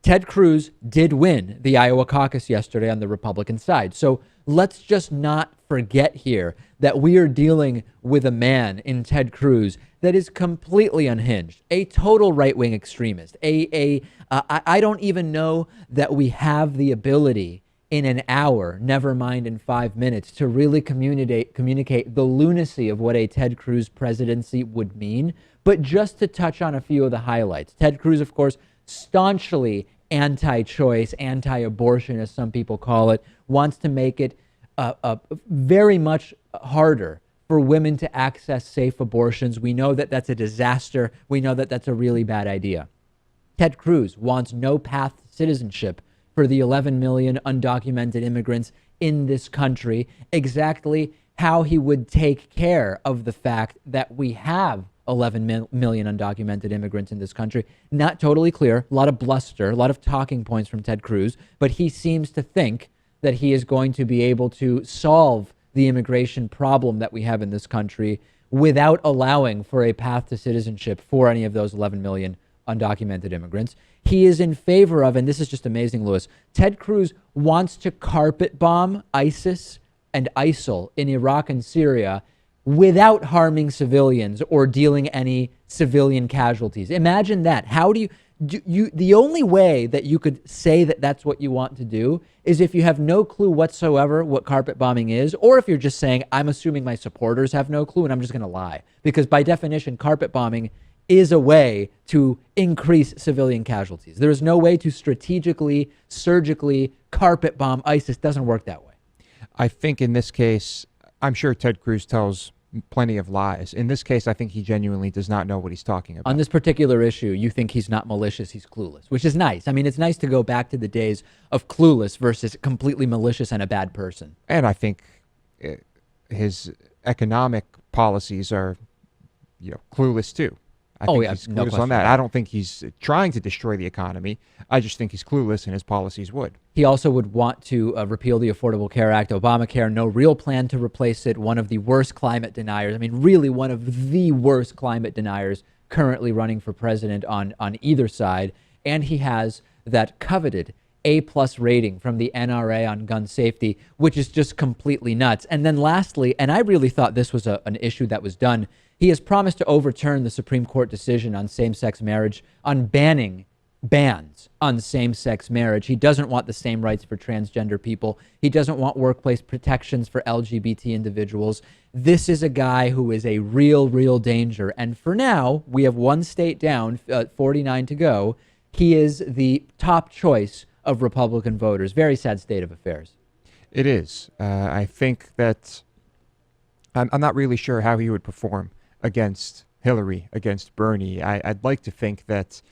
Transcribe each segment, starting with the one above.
Ted Cruz did win the Iowa caucus yesterday on the Republican side. So let's just not forget here that we are dealing with a man in Ted Cruz that is completely unhinged, a total right-wing extremist. I don't even know that we have the ability in an hour, never mind in 5 minutes, to really communicate the lunacy of what a Ted Cruz presidency would mean. But just to touch on a few of the highlights, Ted Cruz, of course, staunchly anti-choice, anti-abortion, as some people call it, wants to make it very much harder for women to access safe abortions. We know that that's a disaster. We know that that's a really bad idea. Ted Cruz wants no path to citizenship for the 11 million undocumented immigrants in this country. Exactly how he would take care of the fact that we have 11 million undocumented immigrants in this country. Not totally clear. A lot of bluster, a lot of talking points from Ted Cruz, but he seems to think that he is going to be able to solve the immigration problem that we have in this country without allowing for a path to citizenship for any of those 11 million undocumented immigrants. He is in favor of, and this is just amazing, Lewis, Ted Cruz wants to carpet bomb ISIS and ISIL in Iraq and Syria without harming civilians or dealing any civilian casualties. Imagine that. How do you the only way that you could say that that's what you want to do is if you have no clue whatsoever what carpet bombing is, or if you're just saying, I'm assuming my supporters have no clue and I'm just going to lie. Because by definition, carpet bombing is a way to increase civilian casualties. There is no way to strategically, surgically carpet bomb ISIS. Doesn't work that way. I think in this case, I'm sure Ted Cruz tells plenty of lies. In this case, I think he genuinely does not know what he's talking about. On this particular issue, you think he's not malicious, he's clueless, which is nice. I mean, it's nice to go back to the days of clueless versus completely malicious and a bad person. And I think his economic policies are, clueless too. I think he's clueless on that. I don't think he's trying to destroy the economy. I just think he's clueless, and his policies would. He also would want to repeal the Affordable Care Act, Obamacare, no real plan to replace it. One of the worst climate deniers. I mean, really one of the worst climate deniers currently running for president on either side. And he has that coveted A+ rating from the NRA on gun safety, which is just completely nuts. And then lastly, and I really thought this was an issue that was done, he has promised to overturn the Supreme Court decision on same-sex marriage, on bans on same-sex marriage. He doesn't want the same rights for transgender people. He doesn't want workplace protections for LGBT individuals. This is a guy who is a real danger. And for now, we have one state down, 49 to go. He is the top choice of Republican voters. Very sad state of affairs. It is. I think that I'm not really sure how he would perform against Hillary, against Bernie. I'd like to think that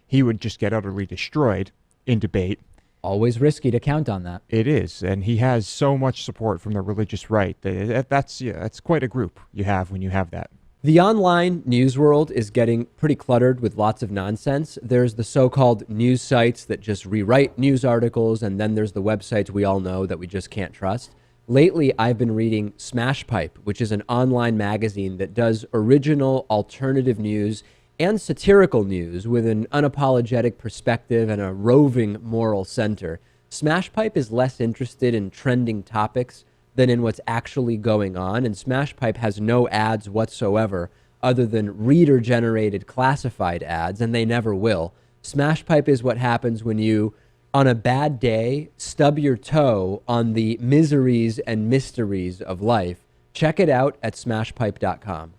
he would just get utterly destroyed in debate. Always risky to count on that. It is, and he has so much support from the religious right. That's quite a group you have when you have that. The online news world is getting pretty cluttered with lots of nonsense. There's the so-called news sites that just rewrite news articles, and then there's the websites we all know that we just can't trust. Lately, I've been reading Smash Pipe, which is an online magazine that does original alternative news and satirical news with an unapologetic perspective and a roving moral center. Smash Pipe is less interested in trending topics than in what's actually going on, and Smash Pipe has no ads whatsoever other than reader-generated classified ads, and they never will. Smash Pipe is what happens when you, on a bad day, stub your toe on the miseries and mysteries of life. Check it out at smashpipe.com.